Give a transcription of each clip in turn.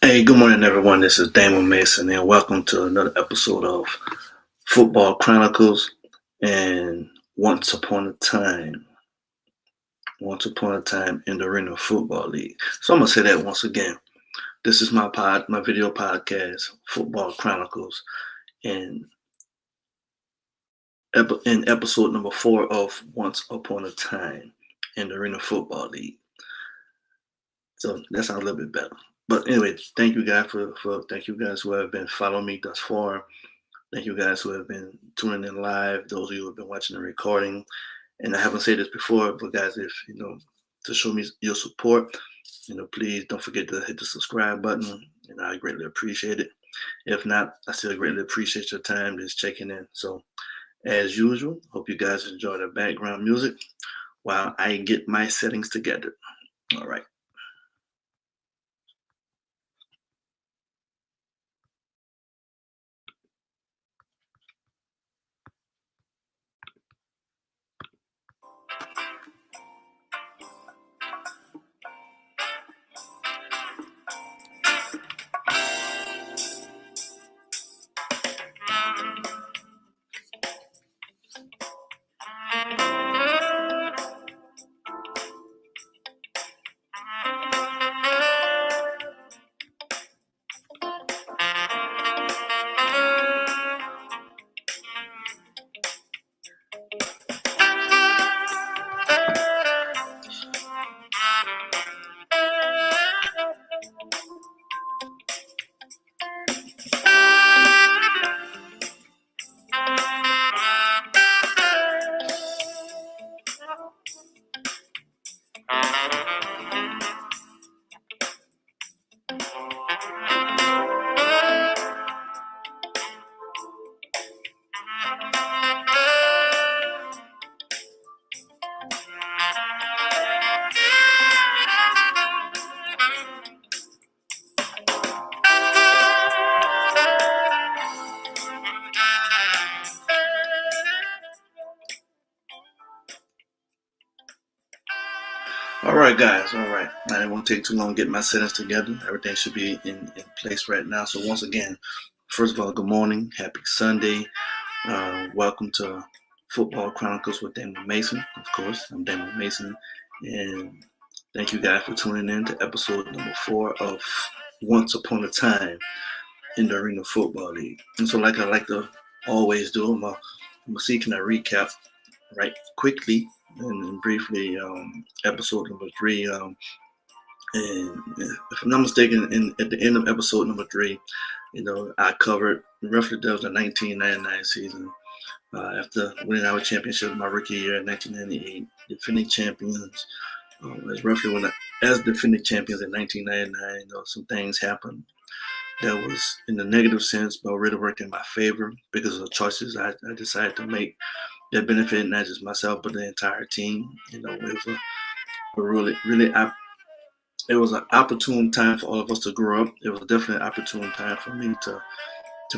Hey, good morning, everyone. This is Damon Mason, and welcome to another episode of Football Chronicles. And once upon a time in the Arena Football League. So I'm gonna say that once again. This is my video podcast, Football Chronicles, and in episode number 4 of Once Upon a Time in the Arena Football League. So that sounds a little bit better. But anyway, thank you guys thank you guys who have been following me thus far. Thank you guys who have been tuning in live, those of you who have been watching the recording. And I haven't said this before, but guys, if to show me your support, please don't forget to hit the subscribe button, and I greatly appreciate it. If not, I still greatly appreciate your time just checking in. So, as usual, hope you guys enjoy the background music while I get my settings together. All right. All right, guys. All right. I didn't want to take too long getting my settings together. Everything should be in place right now. So, once again, first of all, good morning. Happy Sunday. Welcome to Football Chronicles with Damon Mason. Of course, I'm Damon Mason. And thank you guys for tuning in to episode number 4 of Once Upon a Time in the Arena Football League. And so, like I like to always do, I'm going to see can I recap right quickly and briefly episode number 3. And if I'm not mistaken, at the end of episode number 3, I covered roughly that was the 1999 season. After winning our championship my rookie year in 1998, defending champions, as roughly as defending champions in 1999, some things happened that was in the negative sense, but really worked in my favor because of the choices I decided to make that benefited not just myself but the entire team. It was a really it was an opportune time for all of us to grow up. It was definitely an opportune time for me to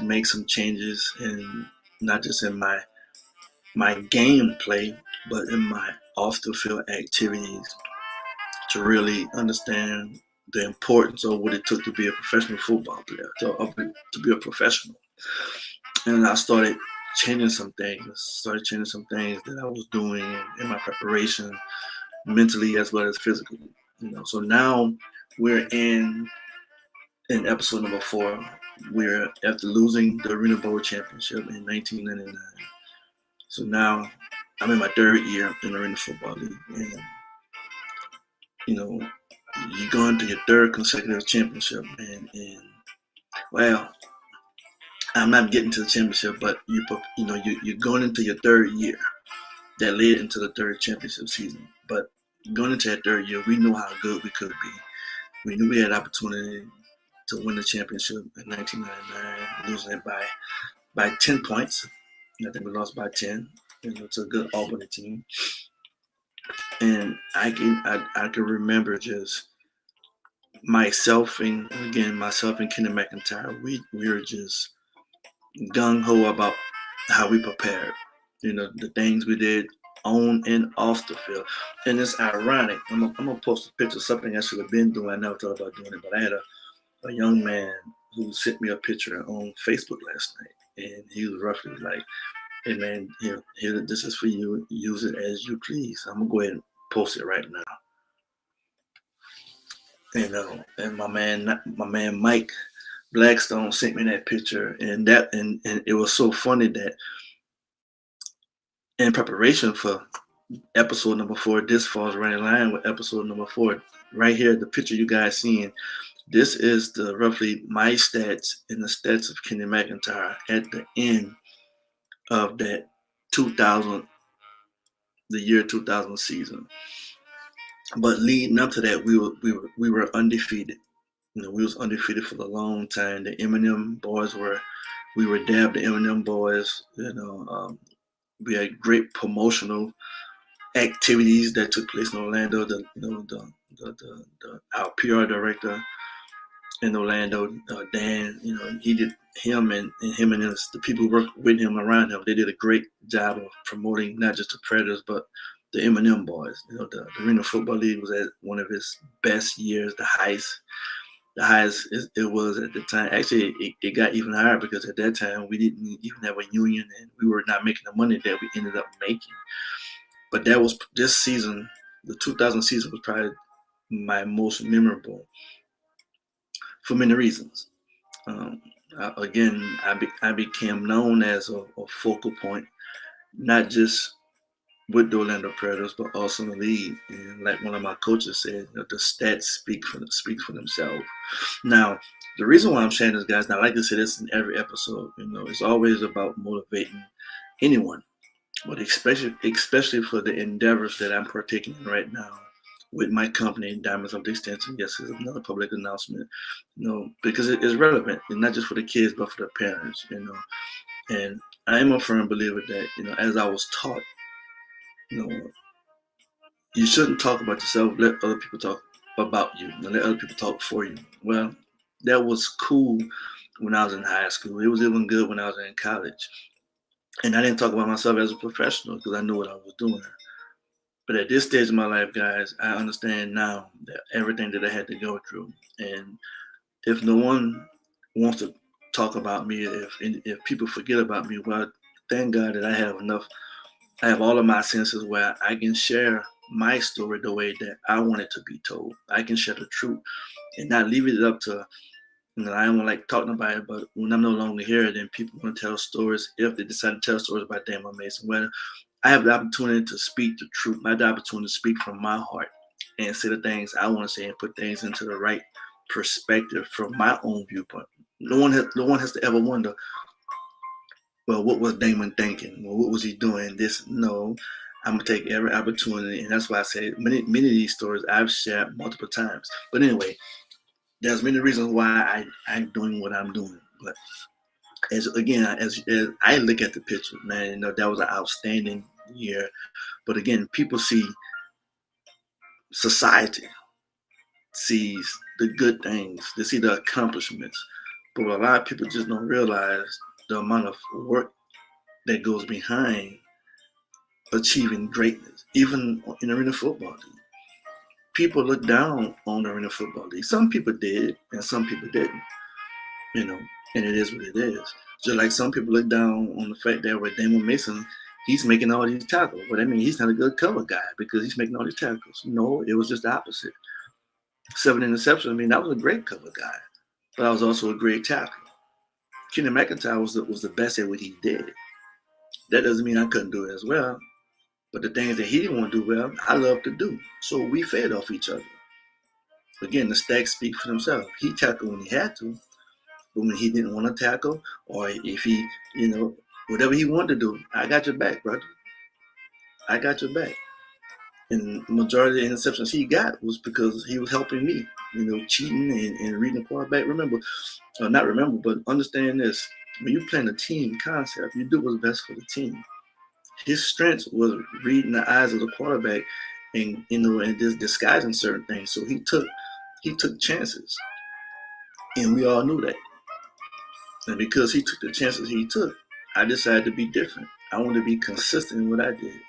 make some changes, and not just in my game play, but in my off the field activities, to really understand the importance of what it took to be a professional football player, to be a professional. And I started changing some things that I was doing in my preparation, mentally as well as physically. So now we're in episode number 4. We're after losing the Arena Bowl championship in 1999. So now I'm in my 3rd year in the Arena Football League, and you know you're going to your 3rd consecutive championship, and well, I'm not getting to the championship, but you're going into your 3rd year that led into the 3rd championship season. But going into that 3rd year, we knew how good we could be. We knew we had opportunity to win the championship in 1999, losing it by 10 points. I think we lost by 10. It's a good Albany team, and I can remember just myself and Kenny McIntyre. We were just gung ho about how we prepared. The things we did on and off the field, and it's ironic. I'm gonna post a picture of something I should have been doing. I never thought about doing it, but a young man who sent me a picture on Facebook last night, and he was roughly like, "Hey man, here, this is for you. Use it as you please." I'm gonna go ahead and post it right now. And my man Mike Blackstone sent me that picture, and it was so funny that in preparation for episode number 4, this falls right in line with episode number 4. Right here, the picture you guys seeing. This is the roughly my stats and the stats of Kenny McIntyre at the end of that 2000, the year 2000 season. But leading up to that, we were undefeated. We was undefeated for a long time. The Eminem boys we were dabbed the Eminem boys. We had great promotional activities that took place in Orlando. Our PR director in Orlando, Dan, he did him and the people who worked with him around him. They did a great job of promoting not just the Predators but the Eminem boys. The Arena Football League was at one of its best years, the highest it was at the time. Actually, it got even higher because at that time we didn't even have a union and we were not making the money that we ended up making. But that was this season. The 2000 season was probably my most memorable for many reasons. Again, I became known as a focal point, not just with the Orlando Predators, but also in the league. And like one of my coaches said, the stats speak for themselves. Now, the reason why I'm sharing this, guys, now like I said, this in every episode. It's always about motivating anyone, but especially for the endeavors that I'm partaking in right now with my company, Diamonds of the Extension. Yes, it's another public announcement, because it is relevant, and not just for the kids, but for the parents, And I am a firm believer that, as I was taught, you shouldn't talk about yourself. Let other people talk about you. Let other people talk for you. Well, that was cool when I was in high school. It was even good when I was in college. And I didn't talk about myself as a professional because I knew what I was doing. But at this stage of my life, guys, I understand now that everything that I had to go through. And if no one wants to talk about me, if people forget about me, well, thank God that I have all of my senses where I can share my story the way that I want it to be told. I can share the truth and not leave it up to, I don't like talking about it, but when I'm no longer here, then people want to tell stories. If they decide to tell stories about Damon Mason, well, I have the opportunity to speak the truth. I have the opportunity to speak from my heart and say the things I want to say and put things into the right perspective from my own viewpoint. No one has to ever wonder, well, what was Damon thinking? Well, what was he doing? No, I'm gonna take every opportunity, and that's why I say many of these stories I've shared multiple times. But anyway, there's many reasons why I'm doing what I'm doing. But as I look at the picture, man, that was an outstanding year. But again, people see society sees the good things, they see the accomplishments, but a lot of people just don't realize the amount of work that goes behind achieving greatness, even in Arena Football League. People look down on the Arena Football League. Some people did, and some people didn't. And it is what it is. Just like some people look down on the fact that with Damon Mason, he's making all these tackles. But I mean, he's not a good cover guy because he's making all these tackles. No, it was just the opposite. 7 interceptions. I mean, that was a great cover guy, but I was also a great tackler. Kenny McIntyre was the best at what he did. That doesn't mean I couldn't do it as well. But the things that he didn't want to do well, I love to do. So we fed off each other. Again, the stats speak for themselves. He tackled when he had to, but when he didn't want to tackle, or if he, whatever he wanted to do, I got your back, brother. I got your back. And the majority of the interceptions he got was because he was helping me, cheating and reading the quarterback. But understand this. When you're playing a team concept, you do what's best for the team. His strength was reading the eyes of the quarterback and just disguising certain things. So he took chances. And we all knew that. And because he took the chances he took, I decided to be different. I wanted to be consistent in what I did.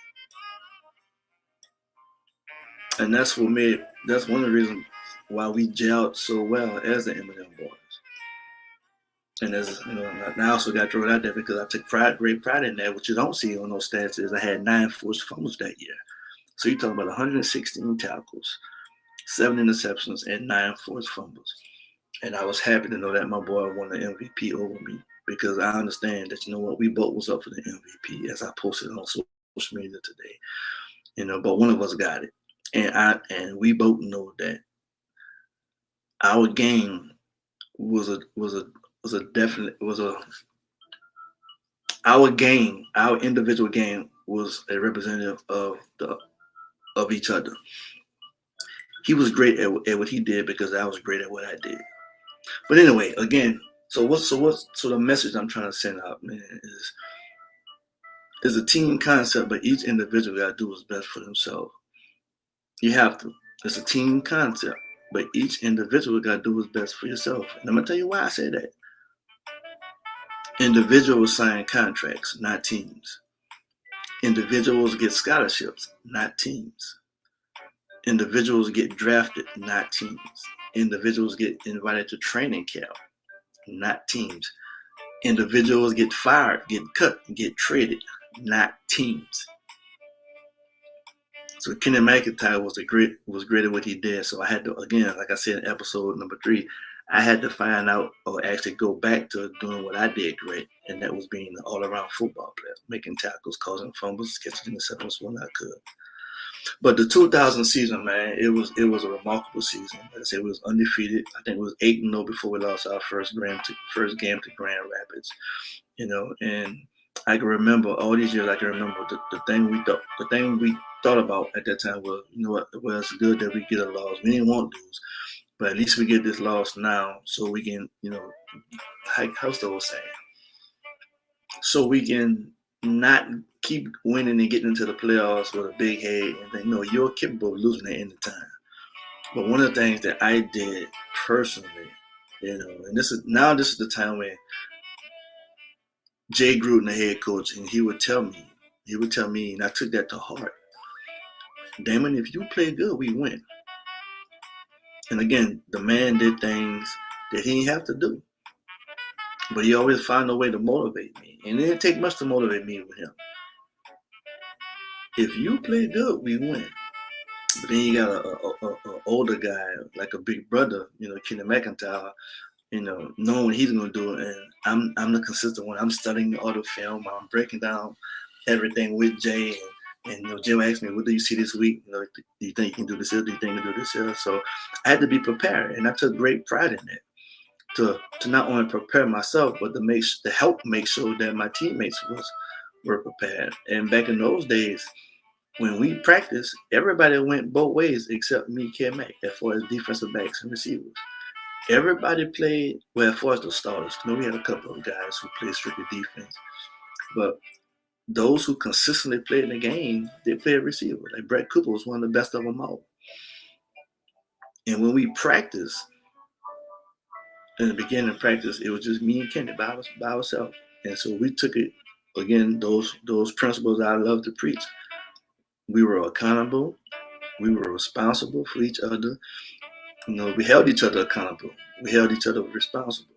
And that's one of the reasons why we gelled so well as the Eminem boys. And as you know, I also got to throw it out there because I took great pride in that. What you don't see on those stats is I had 9 forced fumbles that year. So you're talking about 116 tackles, 7 interceptions, and 9 forced fumbles. And I was happy to know that my boy won the MVP over me because I understand that, you know what, we both was up for the MVP as I posted on social media today. You know, but one of us got it. And we both know that our game was a our individual game was a representative of each other. He was great at what he did because I was great at what I did. But anyway, again, so the message I'm trying to send out, man, is a team concept, but each individual got to do what's best for themselves. You have to. It's a team concept, but each individual got to do what's best for yourself. And I'm gonna tell you why I say that. Individuals sign contracts, not teams. Individuals get scholarships, not teams. Individuals get drafted, not teams. Individuals get invited to training camp, not teams. Individuals get fired, get cut, get traded, not teams. So Kenny McIntyre was great at what he did. So I had to, again, like I said in episode number 3, I had to find out or actually go back to doing what I did great, and that was being an all-around football player, making tackles, causing fumbles, catching interceptions when I could. But the 2000 season, man, it was a remarkable season. Like I said, it was undefeated. I think it was 8-0 before we lost our first game to Grand Rapids. You know, and I can remember all these years. I can remember the thing we thought about at that time was, you know what, well, it's good that we get a loss. We didn't want to lose, but at least we get this loss now, so we can, you know, how's the old saying? So we can not keep winning and getting into the playoffs with a big head and think, no, you're capable of losing at any time. But one of the things that I did personally, you know, and this is the time when Jay Gruden, the head coach, and he would tell me, and I took that to heart. Damon, if you play good, we win. And again, the man did things that he didn't have to do. But he always found a way to motivate me. And it didn't take much to motivate me with him. If you play good, we win. But then you got a older guy, like a big brother, you know, Kenny McIntyre, you know, knowing what he's gonna do. And I'm the consistent one. I'm studying all the film. I'm breaking down everything with Jay. And you know, Jay asked me, what do you see this week? You know, do you think you can do this here? Do you think you can do this here? So I had to be prepared. And I took great pride in that. To not only prepare myself, but to help make sure that my teammates were prepared. And back in those days, when we practiced, everybody went both ways except me, K-Mac, as far as defensive backs and receivers. Everybody played, well, as far as the starters. You know, we had a couple of guys who played strictly defense. But those who consistently played in the game, they played receiver. Like Brett Cooper was one of the best of them all. And when we practiced, in the beginning of practice, it was just me and Kenny by ourselves. And so we took it, again, those principles I love to preach. We were accountable. We were responsible for each other. You know, we held each other accountable. We held each other responsible.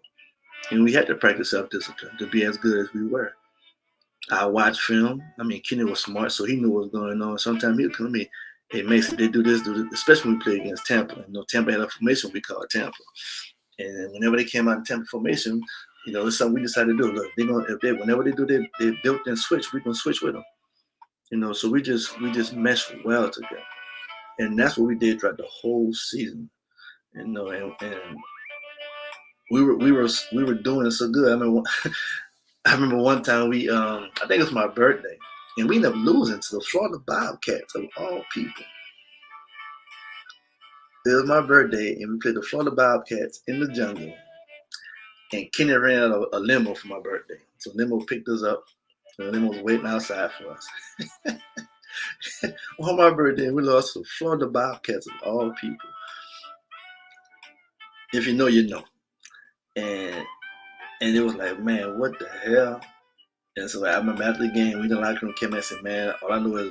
And we had to practice self-discipline to be as good as we were. I watched film. I mean, Kenny was smart, so he knew what was going on. Sometimes he would come to me, hey, Mason, they do this, especially when we played against Tampa. You know, Tampa had a formation we called Tampa. And whenever they came out in Tampa formation, you know, it's something we decided to do. Look, whenever they do their built-in switch, we're gonna switch with them. You know, so we just meshed well together, and that's what we did throughout the whole season. You know, and we were doing so good. I remember one time I think it was my birthday, and we ended up losing to the Florida Bobcats of all people. It was my birthday, and we played the Florida Bobcats in the jungle. And Kenny ran a limo for my birthday. So limo picked us up. The limo was waiting outside for us. On my birthday, we lost to the Florida Bobcats of all people. If you know, you know. And it was like, man, what the hell? And so I remember after the game, we in the locker room came and said, man, all I know is,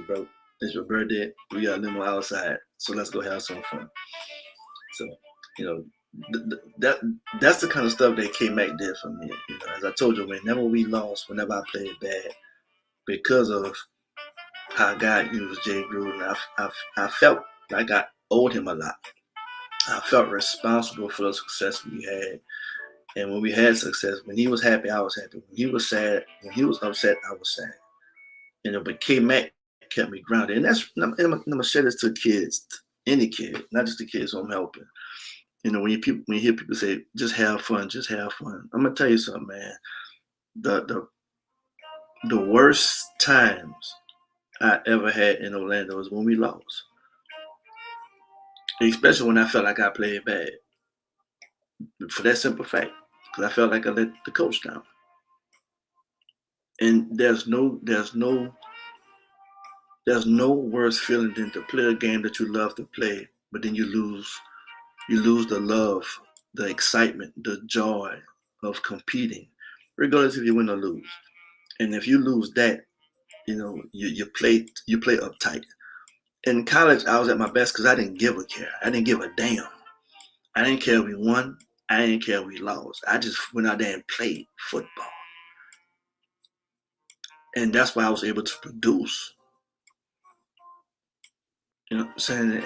it's your birthday. We got a limo outside. So let's go have some fun. So You know, that's the kind of stuff that K-Mac did for me. You know, as I told you, whenever we lost, whenever I played bad, because of how God used Jay Gruden, I felt like I owed him a lot. I felt responsible for the success we had. And when we had success, when he was happy, I was happy. When he was sad, when he was upset, I was sad. You know, but K Mac kept me grounded. And I'm gonna share this to kids, any kid, not just the kids who I'm helping. You know, when you hear people say, just have fun, just have fun. I'm gonna tell you something, man. The the the worst times I ever had in Orlando was when we lost. Especially when I felt like I played bad. For that simple fact. Because I felt like I let the coach down. And there's no worse feeling than to play a game that you love to play, but then you lose the love, the excitement, the joy of competing, regardless if you win or lose. And if you lose that, you play uptight. In college, I was at my best because I didn't give a care. I didn't give a damn. I didn't care if we won. I didn't care if we lost. I just went out there and played football. And that's why I was able to produce. You know what I'm saying?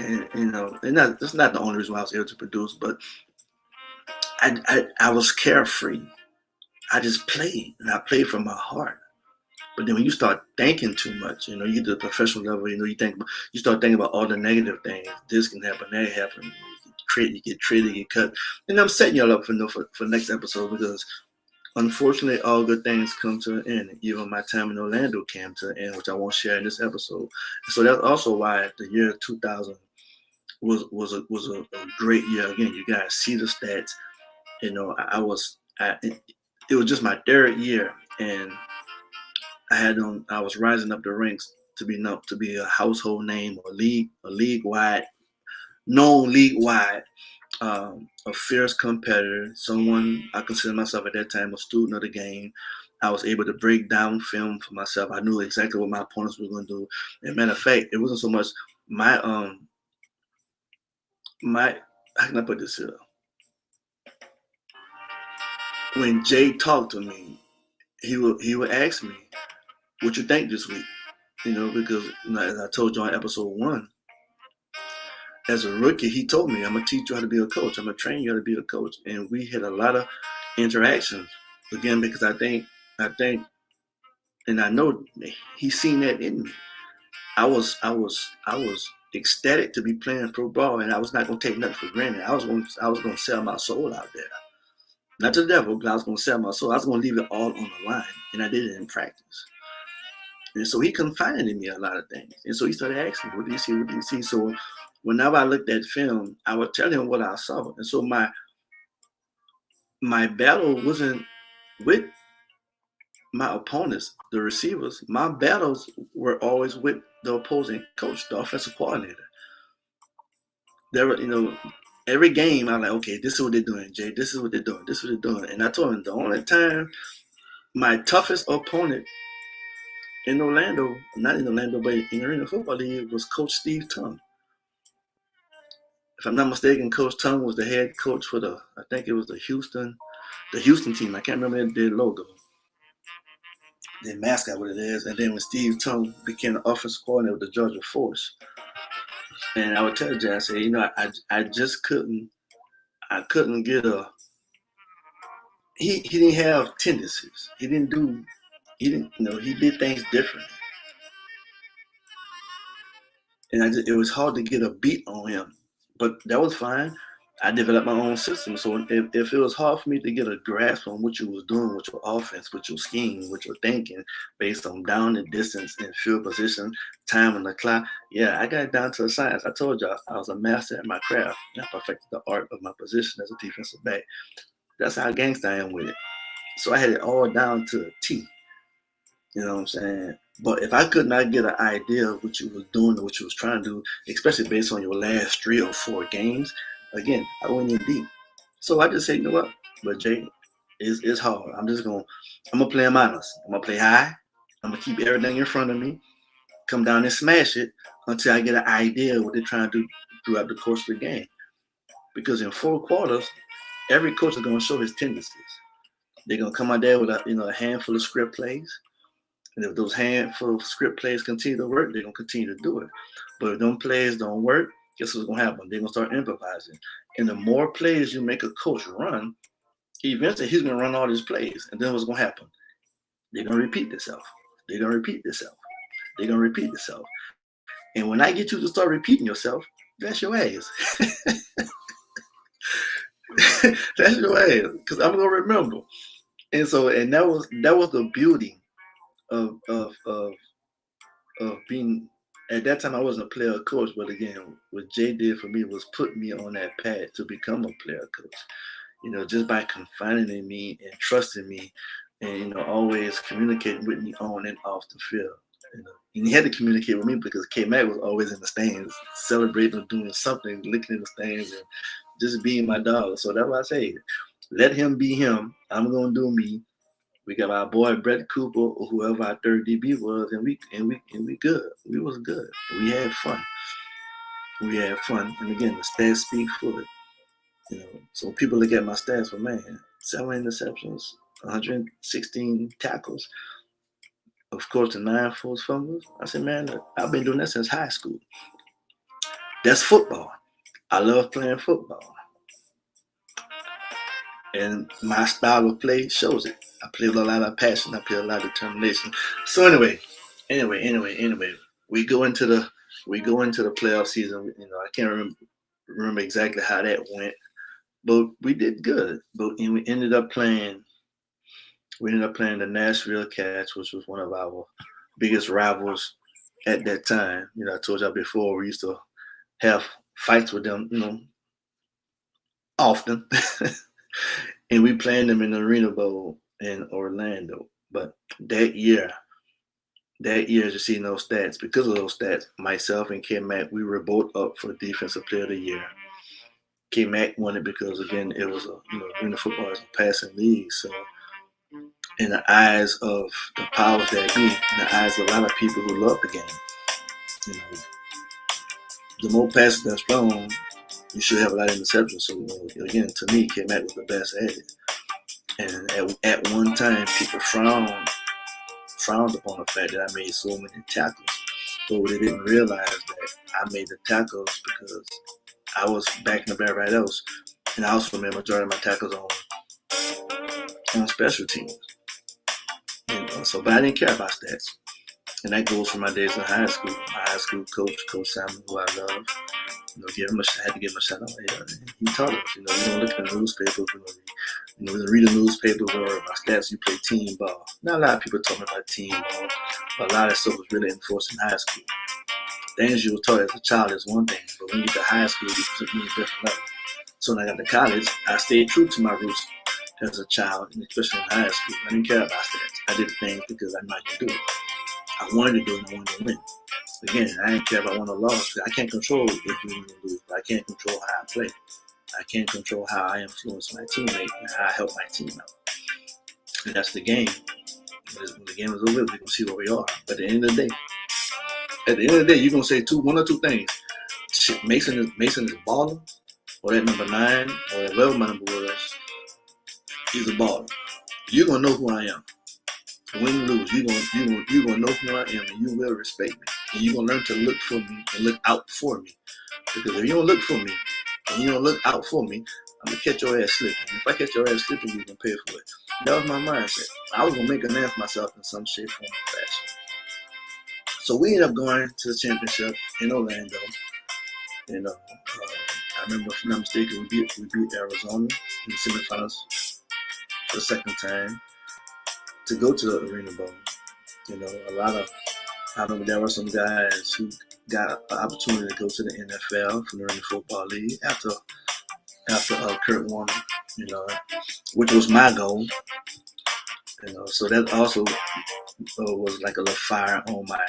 That's not the only reason why I was able to produce, but I was carefree. I just played, and I played from my heart. But then when you start thinking too much, you get to the professional level, you start thinking about all the negative things. This can happen, that happen. You get traded, you get cut. And I'm setting y'all up for next episode because unfortunately, all good things come to an end. Even my time in Orlando came to an end, which I won't share in this episode. So that's also why the year 2000 was a great year. Again, you guys see the stats. It was just my third year, and I was rising up the ranks to be a household name, or league wide known league wide, a fierce competitor, someone I consider myself at that time a student of the game. I was able to break down film for myself. I knew exactly what my opponents were going to do. And matter of fact, it wasn't so much my how can I put this here? When Jay talked to me, he would ask me, "What you think this week?" Because as I told you on episode 1, as a rookie, he told me, "I'm gonna teach you how to be a coach. I'm gonna train you how to be a coach." And we had a lot of interactions again because I think, and I know he's seen that in me. I was ecstatic to be playing pro ball, and I was not gonna take nothing for granted. I was gonna sell my soul out there, not to the devil, but I was gonna sell my soul. I was gonna leave it all on the line, and I did it in practice. And so he confided in me a lot of things, and so he started asking, "What do you see? What do you see?" So whenever I looked at film, I would tell him what I saw, and so my battle wasn't with my opponents, the receivers. My battles were always with the opposing coach, the offensive coordinator. There were, every game I'm like, okay, this is what they're doing, Jay. This is what they're doing. This is what they're doing. And I told him the only time my toughest opponent in Orlando, not in Orlando, but in the Arena Football League, was Coach Steve Tongue. If I'm not mistaken, Coach Tongue was the head coach for I think it was the Houston team. I can't remember their logo, their mascot, what it is. And then when Steve Tongue became the offensive coordinator with the Georgia Force, and I would tell Jay, I said, I just couldn't get he didn't have tendencies. He did things differently. And it was hard to get a beat on him, but that was fine. I developed my own system. So if it was hard for me to get a grasp on what you was doing with your offense, with your scheme, with your thinking, based on down and distance and field position, time on the clock, yeah, I got it down to a science. I told you I was a master at my craft. I perfected the art of my position as a defensive back. That's how gangster I am with it. So I had it all down to a T. You know what I'm saying? But if I could not get an idea of what you was doing or what you was trying to do, especially based on your last 3 or 4 games, again, I went in deep. So I just say, you know what? But Jay, it's hard. I'm gonna play them honest. I'm gonna play high. I'm gonna keep everything in front of me, come down and smash it until I get an idea of what they're trying to do throughout the course of the game. because in 4 quarters, every coach is going to show his tendencies. They're going to come out there with a handful of script plays. And if those handful of script plays continue to work, they're going to continue to do it. But if those plays don't work, guess what's going to happen? They're going to start improvising. And the more plays you make a coach run, eventually he's going to run all these plays. And then what's going to happen? They're going to repeat themselves. They're going to repeat themselves. They're going to repeat themselves. And when I get you to start repeating yourself, that's your ass. That's your ass. Because I'm going to remember. And so, and that was the beauty of being, at that time I wasn't a player coach, but again, what Jay did for me was put me on that path to become a player coach. Just by confiding in me and trusting me, and always communicating with me on and off the field. And he had to communicate with me because K-Mac was always in the stands, celebrating or doing something, looking in the stands and just being my dog. So that's why I say, let him be him. I'm gonna do me. We got our boy Brett Cooper or whoever our third DB was, and we good. We was good. We had fun. And again, the stats speak for it. So people look at my stats for 7 interceptions, 116 tackles, of course, the 9 forced fumbles. I said, man, I've been doing that since high school. That's football. I love playing football. And my style of play shows it. I play with a lot of passion. I play with a lot of determination. So anyway, we go into the playoff season. I can't remember exactly how that went, but we did good. But we ended up playing the Nashville Cats, which was one of our biggest rivals at that time. I told y'all before, we used to have fights with them, often. And we played them in the Arena Bowl in Orlando. But that year, you see those stats. Because of those stats, myself and K-Mac, we were both up for Defensive Player of the Year. K-Mac won it because, again, it was Arena football is a passing league. So in the eyes of the powers that be, in the eyes of a lot of people who love the game, the more passes that's thrown, you should have a lot of interceptions. So again, to me, K-Mac was the best at it. And at one time, people frowned upon the fact that I made so many tackles, but they didn't realize that I made the tackles because I was backing up everybody else, and I also made a majority of my tackles on special teams. But I didn't care about stats, and that goes from my days in high school. My high school coach, Coach Simon, who I love. I had to give him a shout out. He taught us. We don't look at the newspapers. We read the newspaper where my stats, you play team ball. Not a lot of people talking about team ball, but a lot of stuff was really enforced in high school. Things you were taught as a child is one thing, but when you get to high school, you took me a different level. So when I got to college, I stayed true to my roots as a child, and especially in high school. I didn't care about stats. I did things because I knew I could do it. I wanted to do it and I wanted to win. Again, I didn't care if I won or lost. I can't control if you win or lose. I can't control how I play. I can't control how I influence my teammate and how I help my team out. And that's the game. When the game is over, we're going to see where we are. But at the end of the day, you're going to say one or two things. Mason is baller, or that number 9, or whatever my number was, he's a baller. You're going to know who I am. Win or lose, you're gonna know who I am, and you will respect me. And you're gonna learn to look for me and look out for me. Because if you don't look for me and you don't look out for me, I'm gonna catch your ass slipping. And if I catch your ass slipping, you're gonna pay for it. That was my mindset. I was gonna make a name for myself in some shape, form, or fashion. So we ended up going to the championship in Orlando. And I remember, if I'm not mistaken, we beat Arizona in the semifinals for the second time to go to the Arena Bowl. I remember there were some guys who got an opportunity to go to the NFL from the Arena Football League after Kurt Warner, which was my goal. So that also was like a little fire on my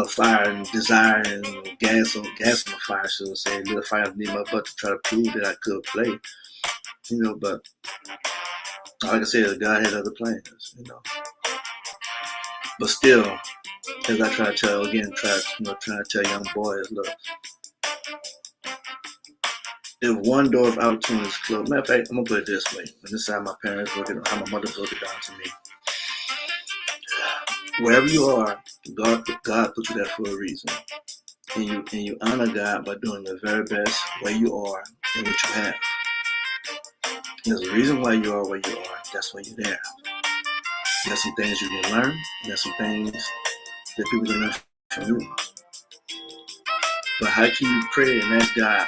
fire and desire and gas on the fire, so to say, a little fire underneath my butt to try to prove that I could play. But like I said, God had other plans, But still, as I try to tell young boys, look, if one door of opportunity is closed, matter of fact, I'm gonna put it this way: when this is how my parents broke it, how my mother broke it down to me. Wherever you are, God put you there for a reason, and you honor God by doing the very best where you are and what you have. There's a reason why you are where you are. That's why you're there. There's some things you can learn. There's some things that people can learn from you. But how can you pray and ask God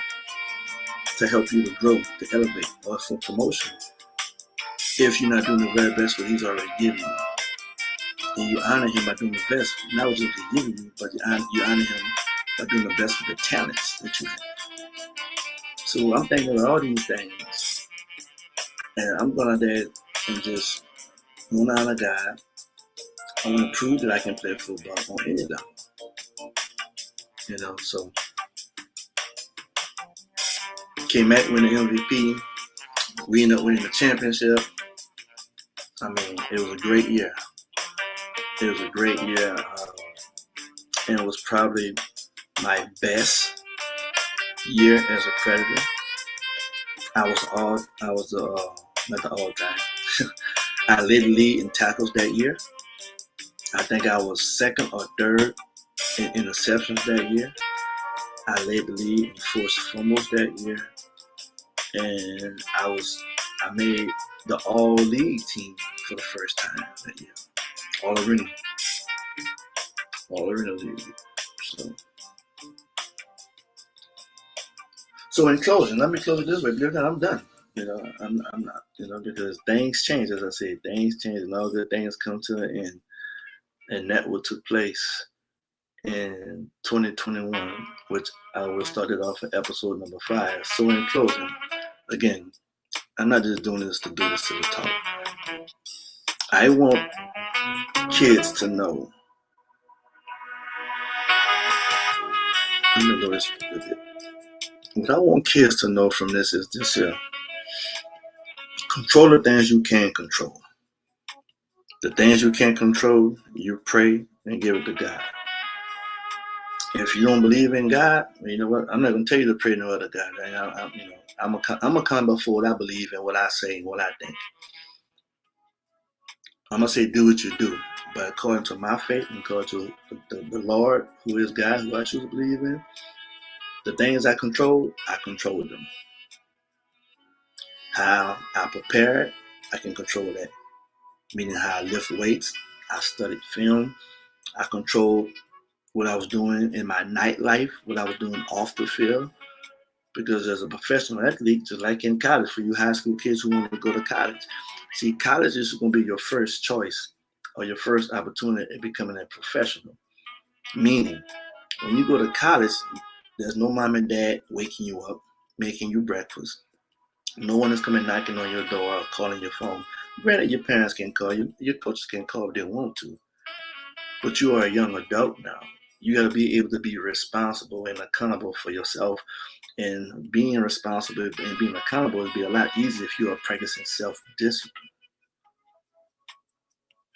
to help you to grow, to elevate, or for promotion if you're not doing the very best what He's already given you? And you honor Him by doing the best, not what He's giving you, but you honor Him by doing the best with the talents that you have. So I'm thinking of all these things, and I'm going there and just want to honor God. I want to prove that I can play football on any level. So came back winning the MVP. We ended up winning the championship. I mean, it was a great year. It was a great year, and it was probably my best year as a Predator. I was not the all-time. I led the league in tackles that year. I think I was second or third in interceptions that year. I led the league in forced fumbles that year, and I made the all-league team for the first time that year. All arena league. So in closing, let me close it this way. Because I'm done. I'm not. Because things change, as I said, things change, and all good things come to an end, and that what took place in 2021, which I will start it off at episode number 5. So in closing, again, I'm not just doing this to do this to the talk. I want kids to know. I'm gonna what I want kids to know from this is this here. Control the things you can control. The things you can't control, you pray and give it to God. If you don't believe in God, you know what? I'm not going to tell you to pray no other God. I'm going to come before what I believe in, what I say, and what I think. I'm going to say do what you do. But according to my faith and according to the Lord, who is God, who I choose to believe in, the things I control them. How I prepare, I can control that. Meaning how I lift weights, I studied film, I control what I was doing in my nightlife, what I was doing off the field. Because as a professional athlete, just like in college, for you high school kids who want to go to college, see, college is going to be your first choice or your first opportunity at becoming a professional. Meaning, when you go to college, there's no mom and dad waking you up, making you breakfast. No one is coming knocking on your door or calling your phone. Granted, your parents can call you, your coaches can call if they want to. But you are a young adult now. You got to be able to be responsible and accountable for yourself. And being responsible and being accountable would be a lot easier if you are practicing self-discipline.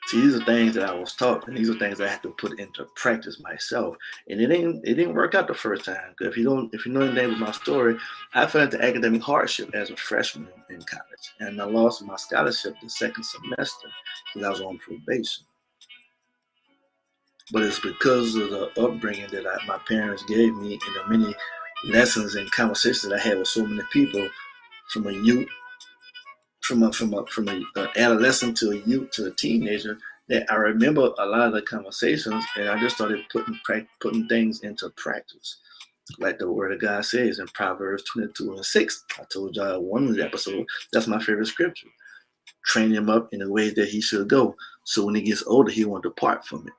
See, these are things that I was taught, and these are things I had to put into practice myself. And it didn't work out the first time. Because if you know anything with my story, I fell into academic hardship as a freshman in college, and I lost my scholarship the second semester because I was on probation. But it's because of the upbringing that my parents gave me and the many lessons and conversations that I had with so many people from a youth, from a adolescent to a youth to a teenager, that I remember a lot of the conversations, and I just started putting things into practice. Like the word of God says in Proverbs 22:6. I told y'all one of the episode, that's my favorite scripture. Train him up in the way that he should go, so when he gets older, he won't depart from it.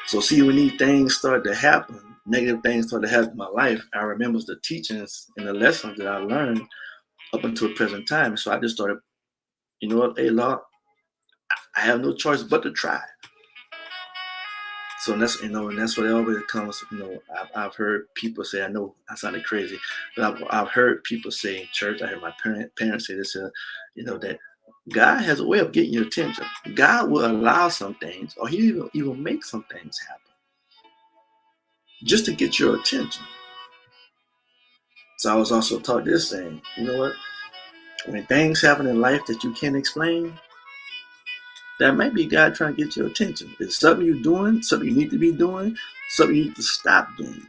So see, when these things start to happen, negative things start to happen in my life, I remember the teachings and the lessons that I learned up until the present time. So I just started, you know what, hey Lord, I have no choice but to try. So that's, and that's what it always comes, I've heard people say, I know I sounded crazy, but I've heard people say in church, I heard my parents say this, that God has a way of getting your attention. God will allow some things, or he will make some things happen just to get your attention. So I was also taught this saying, you know what? When things happen in life that you can't explain, that might be God trying to get your attention. It's something you're doing, something you need to be doing, something you need to stop doing.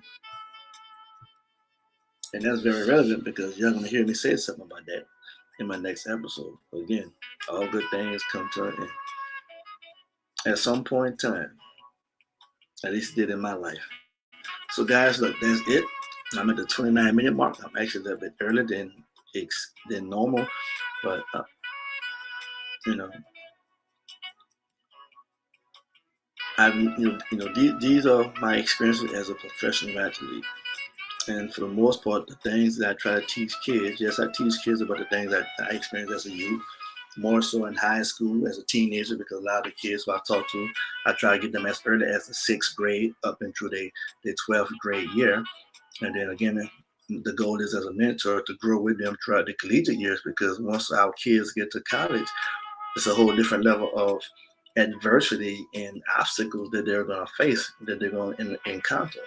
And that's very relevant because you're going to hear me say something about that in my next episode. Again, all good things come to an end. At some point in time, at least it did in my life. So, guys, look, that's it. I'm at the 29-minute mark. I'm actually a little bit earlier than normal, but you know, these are my experiences as a professional athlete. And for the most part, the things that I try to teach kids, yes, I teach kids about the things that I experienced as a youth, more so in high school as a teenager, because a lot of the kids who I talk to, I try to get them as early as the sixth grade up into their 12th grade year. And then again, the goal is as a mentor to grow with them throughout the collegiate years, because once our kids get to college, it's a whole different level of adversity and obstacles that they're going to face, that they're going to encounter.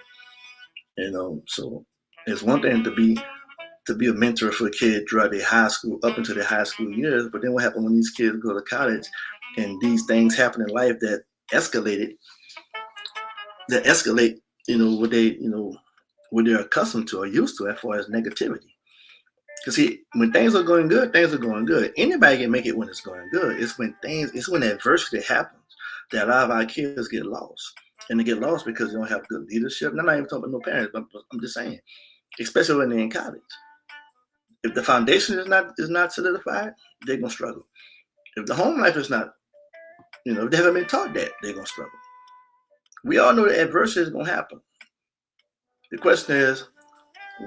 So it's one thing to be a mentor for a kid throughout their high school up into their high school years, but then what happens when these kids go to college and these things happen in life escalated that escalate, what they're accustomed to or used to as far as negativity. Because see, when things are going good. Anybody can make it when it's going good. It's when adversity happens that a lot of our kids get lost. And they get lost because they don't have good leadership. And I'm not even talking about no parents, but I'm just saying, especially when they're in college. If the foundation is not solidified, they're gonna struggle. If the home life is not, if they haven't been taught that, they're gonna struggle. We all know that adversity is gonna happen. The question is,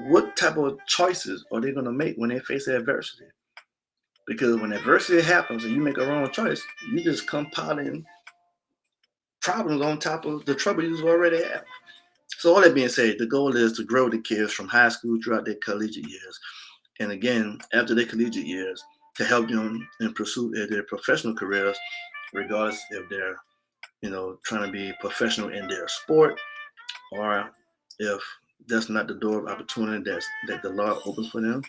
what type of choices are they gonna make when they face adversity? Because when adversity happens and you make a wrong choice, you just compounding problems on top of the trouble you already have. So all that being said, the goal is to grow the kids from high school throughout their collegiate years. And again, after their collegiate years, to help them in pursuit of their professional careers, regardless if they're, trying to be professional in their sport, or if that's not the door of opportunity that the Lord opens for them,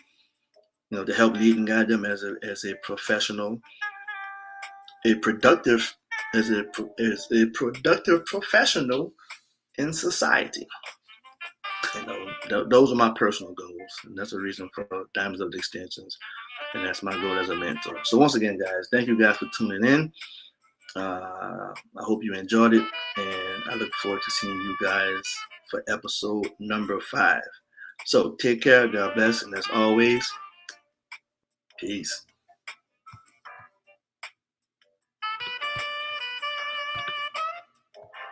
to help lead and guide them as a professional, a productive, as a productive professional in society. Those are my personal goals, and that's the reason for Diamonds of the Extensions, and that's my goal as a mentor. So once again, guys, thank you guys for tuning in. I hope you enjoyed it, and I look forward to seeing you guys for episode number 5. So take care, God bless, and as always, peace.